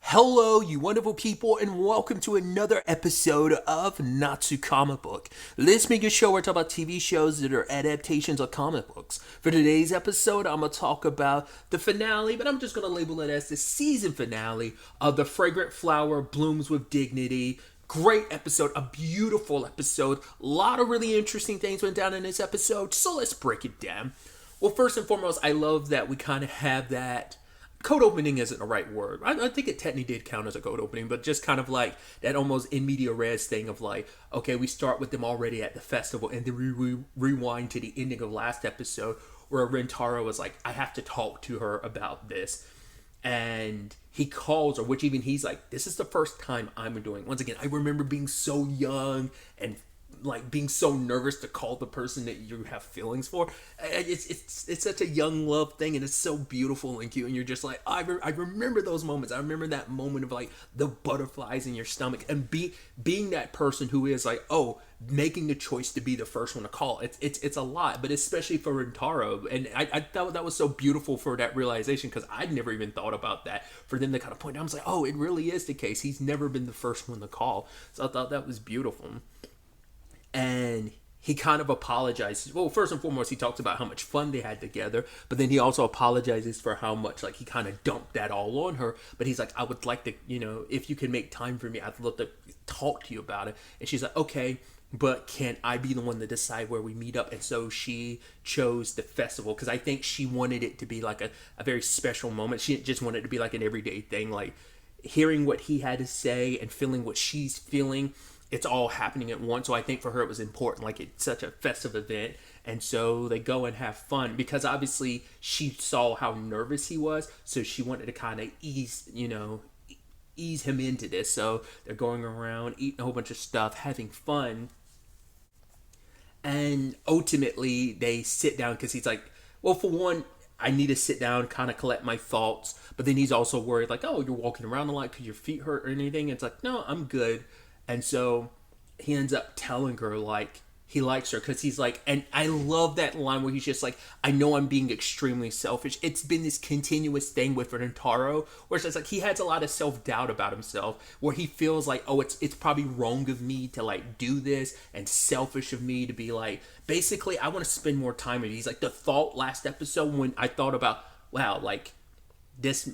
Hello, you wonderful people, and welcome to another episode of Natsu Comic Book. This being a show where I talk about TV shows that are adaptations of comic books. For today's episode, I'm going to talk about the finale, but I'm just going to label it as the season finale of The Fragrant Flower Blooms with Dignity. Great episode, a beautiful episode. A lot of really interesting things went down in this episode, so let's break it down. Well, first and foremost, I love that we kind of have that code opening isn't the right word. I think it technically did count as a code opening, but just kind of like that almost in media res thing of like, okay, we start with them already at the festival and then we rewind to the ending of last episode where Rentaro was like, I have to talk to her about this. And he calls her, which even he's like, this is the first time I'm doing. Once again, I remember being so young and like being so nervous to call the person that you have feelings for. It's such a young love thing, and it's so beautiful and cute, and you're just like, I remember those moments. I remember that moment of like the butterflies in your stomach and being that person who is like, oh, making the choice to be the first one to call. It's a lot, but especially for Rentaro, and I thought that was so beautiful for that realization, because I'd never even thought about that, for them to kind of point out. I was like, oh, it really is the case. He's never been the first one to call. So I thought that was beautiful. And he kind of apologizes. Well, first and foremost, he talks about how much fun they had together, but then he also apologizes for how much, like, he kind of dumped that all on her. But he's like, I would like to, if you can make time for me, I'd love to talk to you about it. And she's like, okay, but can I be the one to decide where we meet up? And so she chose the festival, because I think she wanted it to be like a very special moment. She didn't just want it to be like an everyday thing, like hearing what he had to say and feeling what she's feeling. It's all happening at once. So I think for her it was important, like it's such a festive event, and so they go and have fun, because obviously she saw how nervous he was, so she wanted to kind of ease him into this. So they're going around eating a whole bunch of stuff, having fun, and ultimately they sit down, because he's like, well, for one, I need to sit down, kind of collect my thoughts. But then he's also worried, like, oh, you're walking around a lot, could your feet hurt or anything? It's like, no, I'm good. And so he ends up telling her, like, he likes her, because he's like, and I love that line where he's just like, I know I'm being extremely selfish. It's been this continuous thing with Rentaro, where it's just like he has a lot of self-doubt about himself, where he feels like, oh, it's probably wrong of me to like do this, and selfish of me to be like, basically I want to spend more time with you. He's like, the thought last episode when I thought about, wow, like this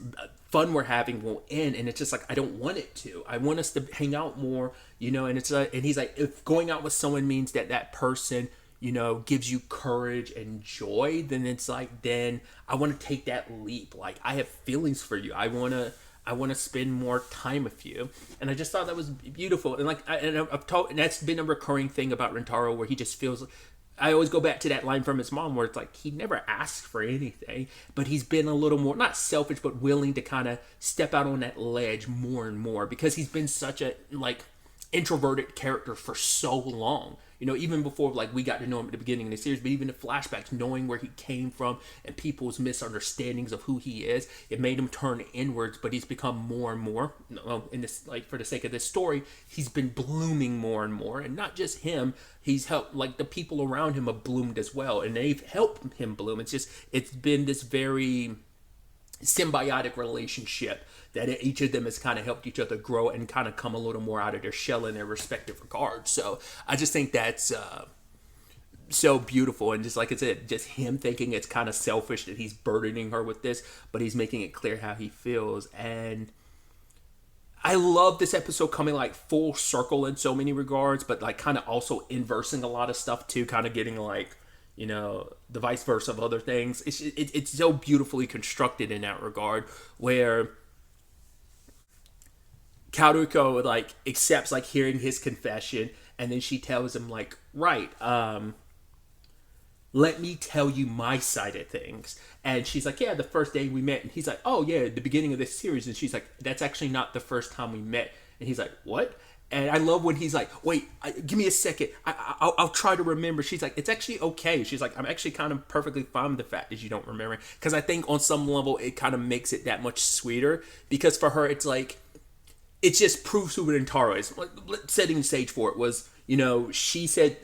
fun we're having will end, and it's just like, I don't want it to. I want us to hang out more, and it's and he's like, if going out with someone means that person gives you courage and joy, then it's like, then I want to take that leap. Like, I have feelings for you. I want to spend more time with you. And I just thought that was beautiful. And like, I've told, and that's been a recurring thing about Rentaro, where he just feels, I always go back to that line from his mom, where it's like, he never asked for anything, but he's been a little more, not selfish, but willing to kind of step out on that ledge more and more, because he's been such a like introverted character for so long. Even before like we got to know him at the beginning of the series, but even the flashbacks, knowing where he came from and people's misunderstandings of who he is, it made him turn inwards. But he's become more and more, in this, like, for the sake of this story, he's been blooming more and more. And not just him, he's helped, like, the people around him have bloomed as well, and they've helped him bloom. It's been this very symbiotic relationship that each of them has kind of helped each other grow and kind of come a little more out of their shell in their respective regards. So I just think that's so beautiful. And just like I said, just him thinking it's kind of selfish that he's burdening her with this, but he's making it clear how he feels. And I love this episode coming like full circle in so many regards, but like kind of also inversing a lot of stuff too, kind of getting like, the vice versa of other things. It's so beautifully constructed in that regard, where Karuko like accepts like hearing his confession, and then she tells him like, right, let me tell you my side of things. And she's like, yeah, the first day we met. And he's like, oh yeah, the beginning of this series. And she's like, that's actually not the first time we met. And he's like, what? And I love when he's like, wait, give me a second. I'll try to remember. She's like, it's actually okay. She's like, I'm actually kind of perfectly fine with the fact that you don't remember. Because I think on some level, it kind of makes it that much sweeter. Because for her, it's like, it just proves who Rentaro is. Like, setting the stage for it was, she said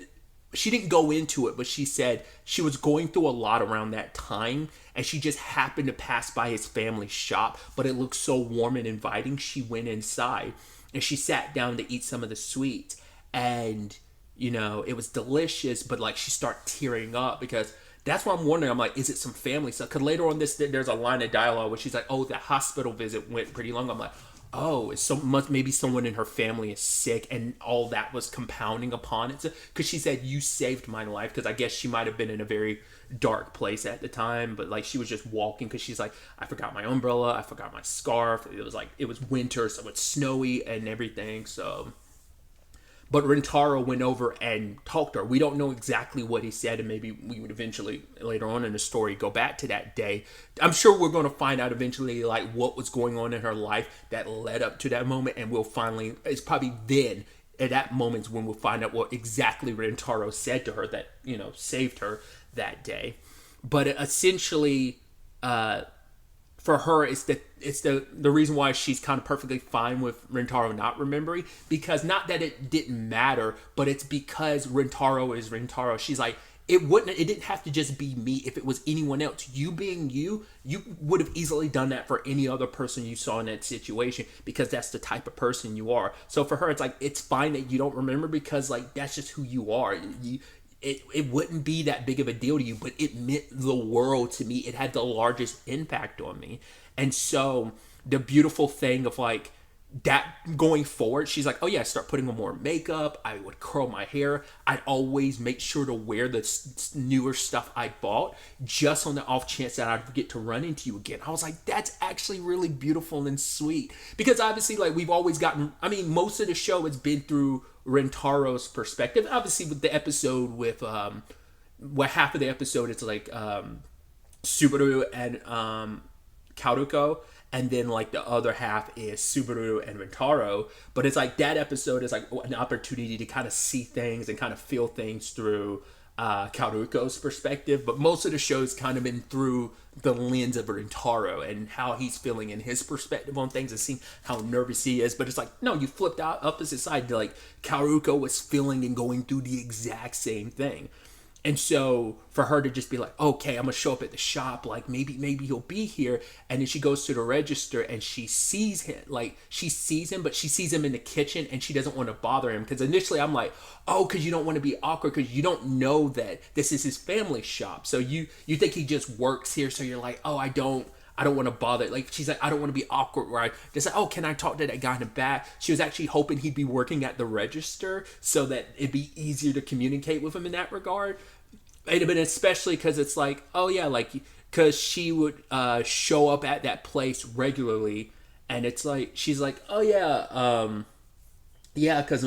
she didn't go into it, but she said she was going through a lot around that time, and she just happened to pass by his family shop, but it looked so warm and inviting. She went inside and she sat down to eat some of the sweets, and it was delicious, but like she started tearing up because that's why I'm wondering. I'm like, is it some family stuff? Because later on there's a line of dialogue where she's like, oh, the hospital visit went pretty long. I'm like, oh, it's so much, maybe someone in her family is sick, and all that was compounding upon it. Because she said, you saved my life, because I guess she might have been in a very dark place at the time, but like she was just walking, because she's like, I forgot my umbrella, I forgot my scarf. It was winter, so it's snowy and everything. So, but Rentaro went over and talked to her. We don't know exactly what he said, and maybe we would eventually, later on in the story, go back to that day. I'm sure we're going to find out eventually, like, what was going on in her life that led up to that moment, and it's probably then, at that moment, when we'll find out what exactly Rentaro said to her that, saved her that day. But essentially, for her, it's the reason why she's kind of perfectly fine with Rentaro not remembering, because not that it didn't matter, but it's because Rentaro is Rentaro. She's like, it didn't have to just be me. If it was anyone else, you being you would have easily done that for any other person you saw in that situation, because that's the type of person you are. So for her, it's like, it's fine that you don't remember, because like that's just who you are. It wouldn't be that big of a deal to you, but it meant the world to me. It had the largest impact on me. And so the beautiful thing of like that going forward, she's like, oh yeah, start putting on more makeup. I would curl my hair. I'd always make sure to wear the newer stuff I bought, just on the off chance that I'd get to run into you again. I was like, that's actually really beautiful and sweet, because obviously, like, we've always gotten, most of the show has been through Rentaro's perspective. Obviously, with the episode with half of the episode, it's like Subaru and Karuko, and then like the other half is Subaru and Rentaro. But it's like that episode is like an opportunity to kind of see things and kind of feel things through Karuko's perspective. But most of the show's kind of been through the lens of Rentaro and how he's feeling in his perspective on things, and seeing how nervous he is. But it's like, no, you flipped out opposite side. Like Karuko was feeling and going through the exact same thing. And so for her to just be like, okay, I'm going to show up at the shop, like maybe he'll be here. And then she goes to the register and she sees him, but she sees him in the kitchen, and she doesn't want to bother him. Because initially I'm like, oh, because you don't want to be awkward, because you don't know that this is his family shop. So you think he just works here. So you're like, oh, I don't want to bother. Like, she's like, I don't want to be awkward, where I just like, oh, can I talk to that guy in the back? She was actually hoping he'd be working at the register so that it'd be easier to communicate with him in that regard. But especially because it's like, oh yeah, like, because she would show up at that place regularly, and it's like, she's like, oh yeah, because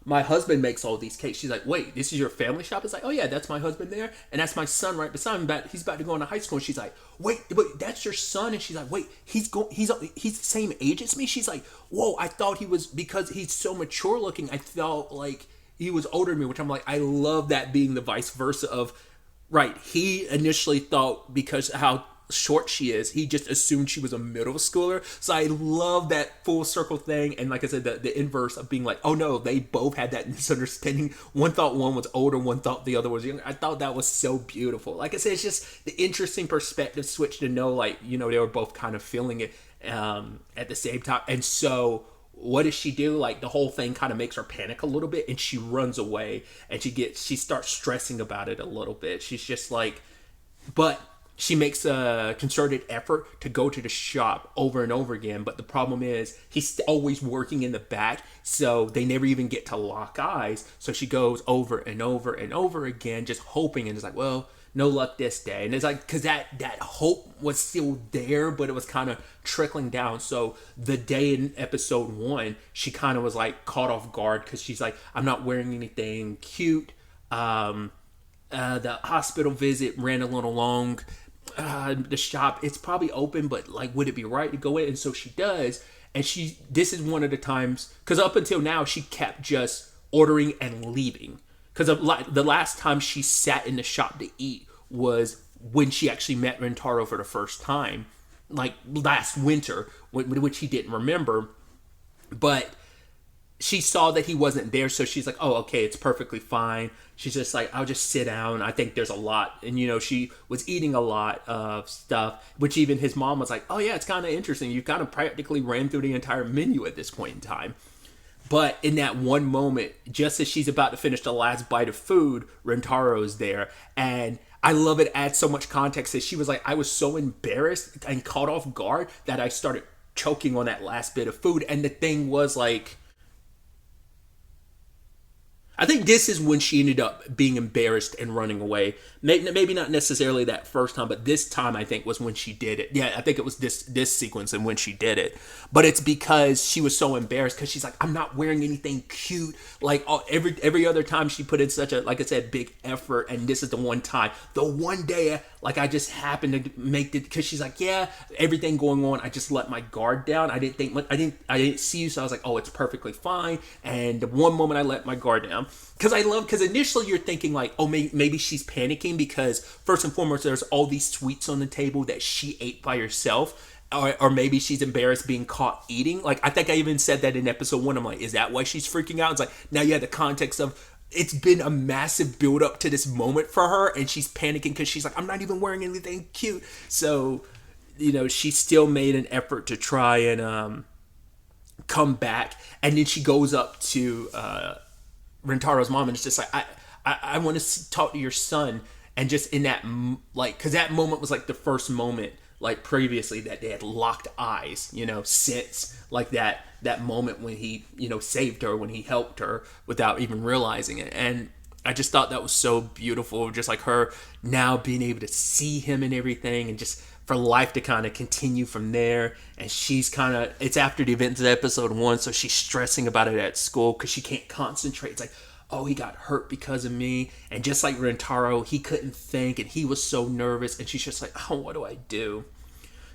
my husband makes all these cakes. She's like, wait, this is your family shop? It's like, oh yeah, that's my husband there, and that's my son right beside him. He's about to go into high school. And she's like, wait, that's your son? And she's like, wait, he's the same age as me? She's like, whoa, I thought he was, because he's so mature looking, I felt like he was older than me. Which I'm like, I love that being the vice versa of, right, he initially thought, because how short she is, he just assumed she was a middle schooler. So I love that full circle thing. And like I said, the inverse of being like, oh no, they both had that misunderstanding. One thought one was older, one thought the other was younger. I thought that was so beautiful. Like I said, it's just the interesting perspective switch to know, like, they were both kind of feeling it at the same time. And so what does she do? Like, the whole thing kind of makes her panic a little bit, and she runs away, and she starts stressing about it a little bit. She's just like, but she makes a concerted effort to go to the shop over and over again. But the problem is, he's always working in the back, so they never even get to lock eyes. So she goes over and over and over again, just hoping, and it's like, well, no luck this day. And it's like, because that hope was still there, but it was kind of trickling down. So the day in episode 1, she kind of was like caught off guard, because she's like, I'm not wearing anything cute. The hospital visit ran a little long. The shop, it's probably open, but like, would it be right to go in? And so she does. And this is one of the times, because up until now, she kept just ordering and leaving. Because the last time she sat in the shop to eat was when she actually met Rentaro for the first time, like last winter, which he didn't remember. But she saw that he wasn't there, so she's like, oh, okay, it's perfectly fine. She's just like, I'll just sit down. I think there's a lot. And, she was eating a lot of stuff, which even his mom was like, oh, yeah, it's kind of interesting. You kind of practically ran through the entire menu at this point in time. But in that one moment, just as she's about to finish the last bite of food, Rentaro's there. And I love it, adds so much context that she was like, I was so embarrassed and caught off guard that I started choking on that last bit of food. And the thing was like, I think this is when she ended up being embarrassed and running away. Maybe not necessarily that first time, but this time I think was when she did it. Yeah, I think it was this sequence and when she did it. But it's because she was so embarrassed because she's like, I'm not wearing anything cute. Like every other time she put in such a, like I said, big effort, and this is the one time, the one day, like I just happened to make it because she's like, yeah, everything going on, I just let my guard down. I didn't see you, so I was like, oh, it's perfectly fine. And the one moment I let my guard down. Because initially you're thinking like, oh, maybe she's panicking because first and foremost, there's all these sweets on the table that she ate by herself. Or maybe she's embarrassed being caught eating. Like, I think I even said that in episode 1. I'm like, is that why she's freaking out? It's like, now you have the context of, it's been a massive build up to this moment for her. And she's panicking because she's like, I'm not even wearing anything cute. So, she still made an effort to try and come back. And then she goes up to Rentaro's mom and it's just like, I want to talk to your son. And just in that, like, because that moment was like the first moment, like previously, that they had locked eyes, since like that moment when he, saved her, when he helped her without even realizing it. And I just thought that was so beautiful, just like her now being able to see him and everything, and just for life to kind of continue from there. And she's kind of, it's after the events of episode 1, so she's stressing about it at school because she can't concentrate. It's like, oh, he got hurt because of me. And just like Rentaro, he couldn't think and he was so nervous. And she's just like, oh, what do I do?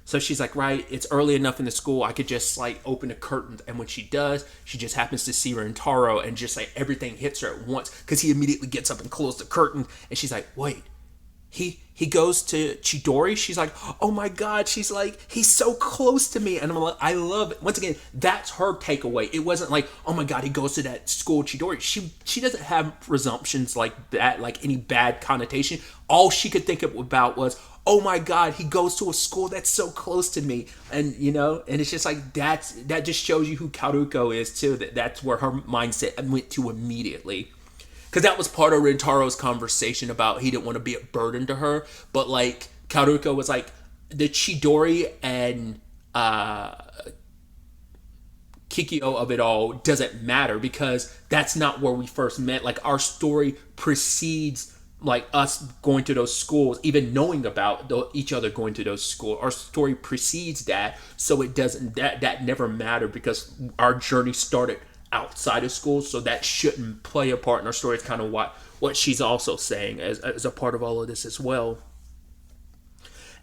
So she's like, right, it's early enough in the school, I could just like open the curtains. And when she does, she just happens to see Rentaro and just like everything hits her at once because he immediately gets up and closes the curtain. And she's like, wait, he goes to Chidori. She's like, oh my God. She's like, he's so close to me. And I'm like, I love it. Once again, that's her takeaway. It wasn't like, oh my God, he goes to that school Chidori. She doesn't have presumptions like that, like any bad connotation. All she could think about was, oh my God, he goes to a school that's so close to me. And, and it's just like, that just shows you who Karuko is too. That's where her mindset went to immediately. Because that was part of Rentaro's conversation about he didn't want to be a burden to her. But like, Karuko was like, the Chidori and Kikyo of it all doesn't matter because that's not where we first met. Like, our story precedes like us going to those schools, even knowing about each other going to those schools. Our story precedes that, so it doesn't, that never mattered because our journey started outside of school, so that shouldn't play a part in our story. It's kind of what she's also saying as a part of all of this as well.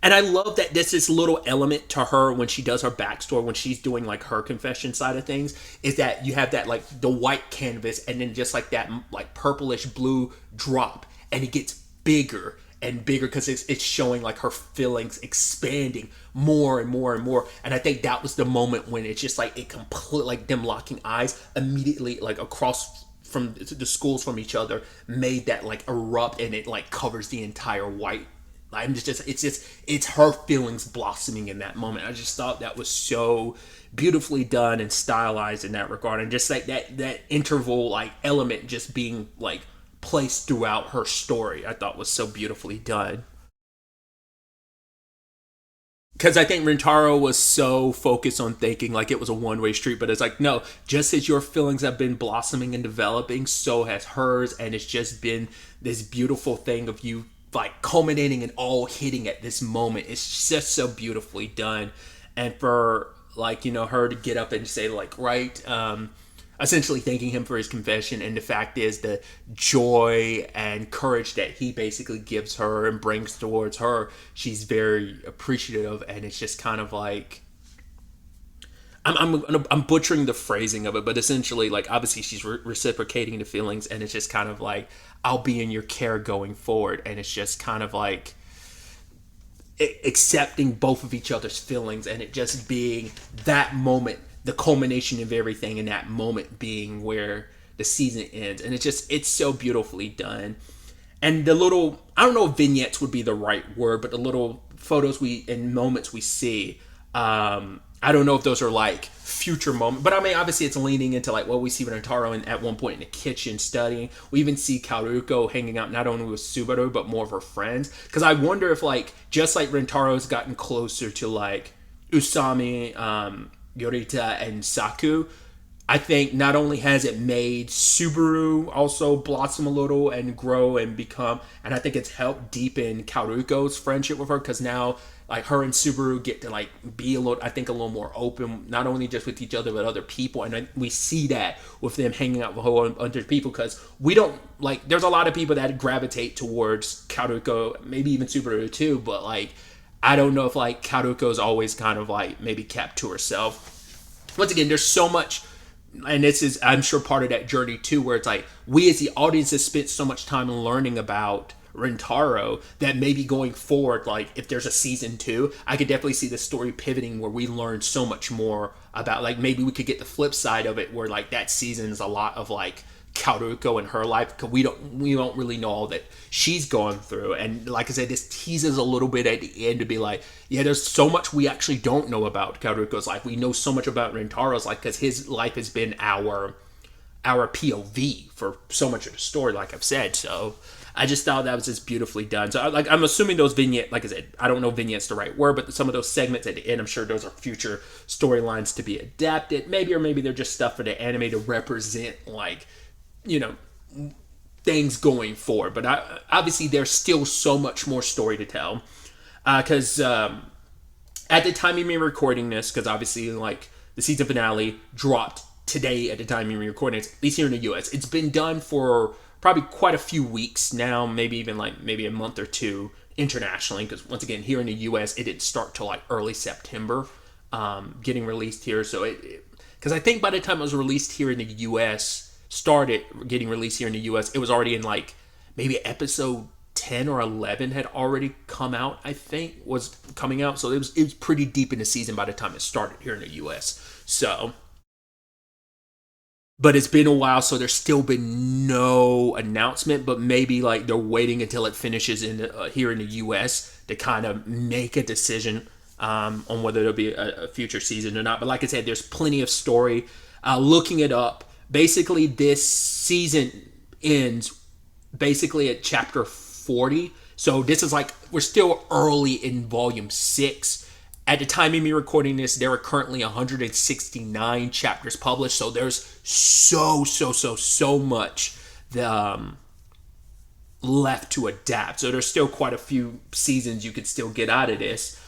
And I love that this little element to her when she does her backstory, when she's doing like her confession side of things, is that you have that like the white canvas and then just like that like purplish blue drop, and it gets bigger and bigger because it's showing like her feelings expanding more and more and more. And I think that was the moment when it's just like it complete, like them locking eyes immediately, like across from the schools from each other, made that like erupt, and it like covers the entire white. It's her feelings blossoming in that moment. I just thought that was so beautifully done and stylized in that regard, and just like that interval like element just being like placed throughout her story, I thought was so beautifully done. Because I think Rentaro was so focused on thinking like it was a one-way street, but it's like, no, just as your feelings have been blossoming and developing, so has hers, and it's just been this beautiful thing of you like culminating and all hitting at this moment. It's just so beautifully done. And for like, her to get up and say like, right, essentially thanking him for his confession, and the fact is the joy and courage that he basically gives her and brings towards her, she's very appreciative of. And it's just kind of like, I'm butchering the phrasing of it, but essentially like obviously she's reciprocating the feelings, and it's just kind of like, I'll be in your care going forward. And it's just kind of like accepting both of each other's feelings, and it just being that moment the culmination of everything in that moment being where the season ends. And it's so beautifully done. And the little, I don't know if vignettes would be the right word, but the little photos and moments we see, I don't know if those are like future moments, but I mean, obviously it's leaning into like what we see with Rentaro at one point in the kitchen studying. We even see Karuko hanging out not only with Subaru, but more of her friends. Because I wonder if like, just like Rentaro's gotten closer to like Usami, Yorita, and Saku, I think not only has it made Subaru also blossom a little and grow and become, and I think it's helped deepen Karuko's friendship with her, because now like her and Subaru get to like be a little more open, not only just with each other but other people, and we see that with them hanging out with a whole bunch of people, because we don't like. There's a lot of people that gravitate towards Karuko, maybe even Subaru too, but like I don't know if like Karuko's always kind of like maybe kept to herself. Once again, there's so much. And this is, I'm sure, part of that journey too, where it's like we as the audience have spent so much time learning about Rentaro that maybe going forward, like if there's a season 2, I could definitely see the story pivoting where we learn so much more about, like maybe we could get the flip side of it where like that season is a lot of like Karuko and her life, because we don't really know all that she's going through. And like I said, this teases a little bit at the end to be like, yeah, there's so much we actually don't know about Karuko's life. We know so much about Rentaro's life because his life has been our POV for so much of the story, like I've said. So I just thought that was just beautifully done. So I'm assuming those vignettes, like I said, I don't know if vignette's the right word, but some of those segments at the end, I'm sure those are future storylines to be adapted. Maybe they're just stuff for the anime to represent like, you know, things going forward. But obviously there's still so much more story to tell, because at the time of me recording this, because obviously like the season finale dropped today at the time of me recording it, at least here in the US. It's been done for probably quite a few weeks now, maybe even like maybe a month or two internationally, because once again here in the US it didn't start till like early September, getting released here. So because I think by the time it was released here in the US, started getting released here in the US, it was already in like maybe episode 10 or 11 had already come out, I think was coming out. So it was pretty deep in the season by the time it started here in the US. So, but it's been a while, so there's still been no announcement, but maybe like they're waiting until it finishes in here in the US to kind of make a decision on whether there'll be a future season or not. But like I said, there's plenty of story. Looking it up, basically this season ends basically at chapter 40. So this is like, we're still early in volume 6. At the time of me recording this, there are currently 169 chapters published. So there's so much left to adapt. So there's still quite a few seasons you could still get out of this.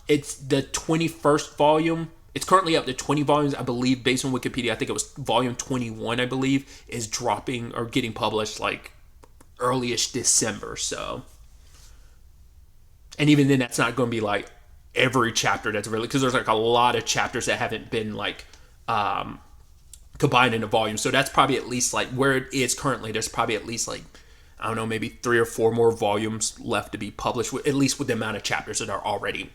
It's the 21st volume. It's currently up to 20 volumes, I believe, based on Wikipedia. I think it was volume 21, I believe, is dropping or getting published like early-ish December. So, and even then, that's not going to be like every chapter that's really, because there's like a lot of chapters that haven't been like combined into volumes. So that's probably at least like where it is currently. There's probably at least like, I don't know, maybe 3 or 4 more volumes left to be published, at least with the amount of chapters that are already,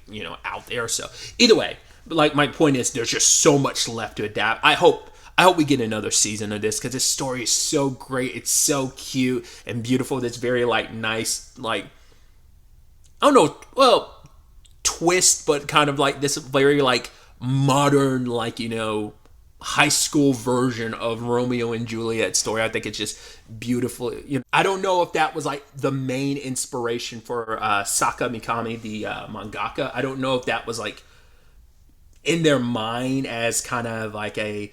out there. So either way, but like my point is, there's just so much left to adapt. I hope we get another season of this, because this story is so great. It's so cute and beautiful. It's very like nice, like, I don't know, well, twist, but kind of like this very like modern, like, high school version of Romeo and Juliet story. I think it's just beautiful. I don't know if that was like the main inspiration for Saka Mikami, the mangaka. I don't know if that was like in their mind as kind of like a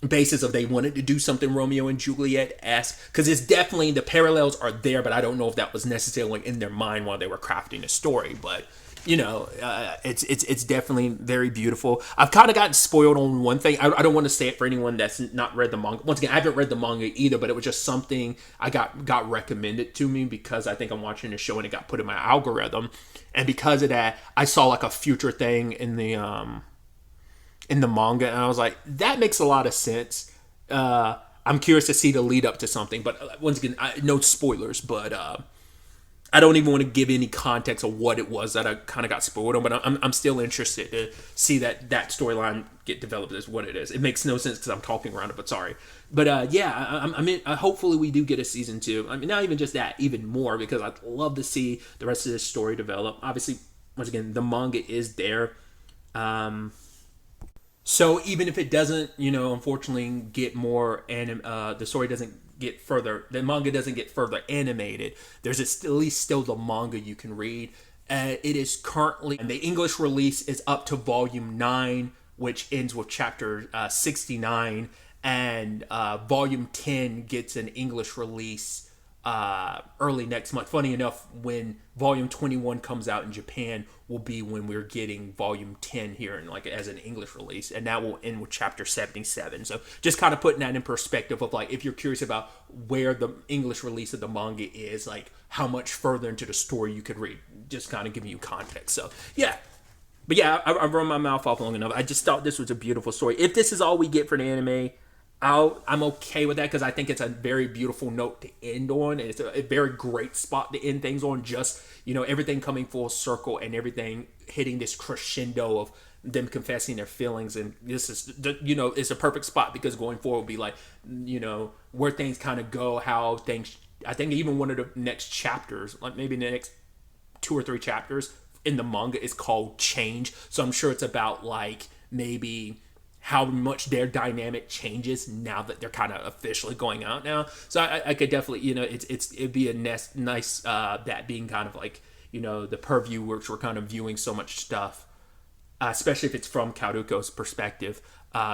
basis of they wanted to do something Romeo and Juliet-esque, because it's definitely, the parallels are there, but I don't know if that was necessarily in their mind while they were crafting the story. But it's definitely very beautiful. I've kind of gotten spoiled on one thing. I don't want to say it for anyone that's not read the manga. Once again, I haven't read the manga either, but it was just something I got recommended to me because I think I'm watching the show and it got put in my algorithm. And because of that, I saw like a future thing in the manga, and I was like, that makes a lot of sense. I'm curious to see the lead up to something, but once again, no spoilers, but I don't even want to give any context of what it was that I kind of got spoiled on, but I'm still interested to see that storyline get developed as what it is. It makes no sense because I'm talking around it, but sorry. But yeah, I mean, hopefully we do get a season 2. I mean, not even just that, even more, because I'd love to see the rest of this story develop. Obviously, once again, the manga is there. So even if it doesn't, unfortunately get more the story doesn't get further, the manga doesn't get further animated, there's at least still the manga you can read. It is currently, and the English release is up to volume 9, which ends with chapter 69, and volume 10 gets an English release early next month. Funny enough, when volume 21 comes out in Japan will be when we're getting volume 10 here and like as an English release, and that will end with chapter 77. So just kind of putting that in perspective of like, if you're curious about where the English release of the manga is, like how much further into the story you could read, just kind of giving you context. So yeah. But yeah, I've run my mouth off long enough. I just thought this was a beautiful story. If this is all we get for the anime, I'm okay with that, because I think it's a very beautiful note to end on, and it's a very great spot to end things on. Just, everything coming full circle and everything hitting this crescendo of them confessing their feelings, and this is, it's a perfect spot, because going forward will be like, where things kind of go, how things. I think even one of the next chapters, like maybe the next 2 or 3 chapters in the manga, is called Change. So I'm sure it's about like maybe how much their dynamic changes now that they're kind of officially going out now. So I could definitely, it'd be a nice that being kind of like, the purview, which we're kind of viewing so much stuff, especially if it's from Karuko's perspective,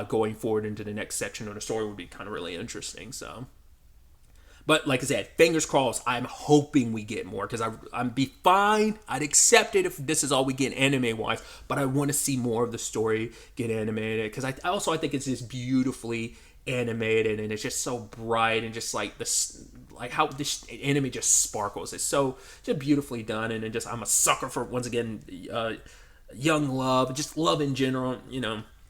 going forward into the next section of the story would be kind of really interesting. So, but like I said, fingers crossed, I'm hoping we get more, because I'd be fine. I'd accept it if this is all we get anime-wise, but I want to see more of the story get animated, because I think it's just beautifully animated, and it's just so bright, and just like this, like how this anime just sparkles. It's so just beautifully done, and just I'm a sucker for, once again, young love, just love in general.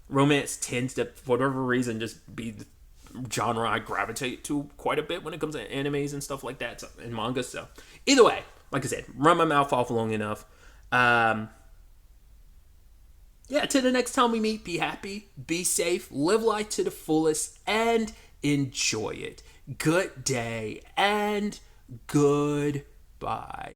Romance tends to, for whatever reason, just be the genre I gravitate to quite a bit when it comes to animes and stuff like that, and manga. So either way, like I said, run my mouth off long enough. Yeah, till the next time we meet, be happy, be safe, live life to the fullest, and enjoy it. Good day and goodbye.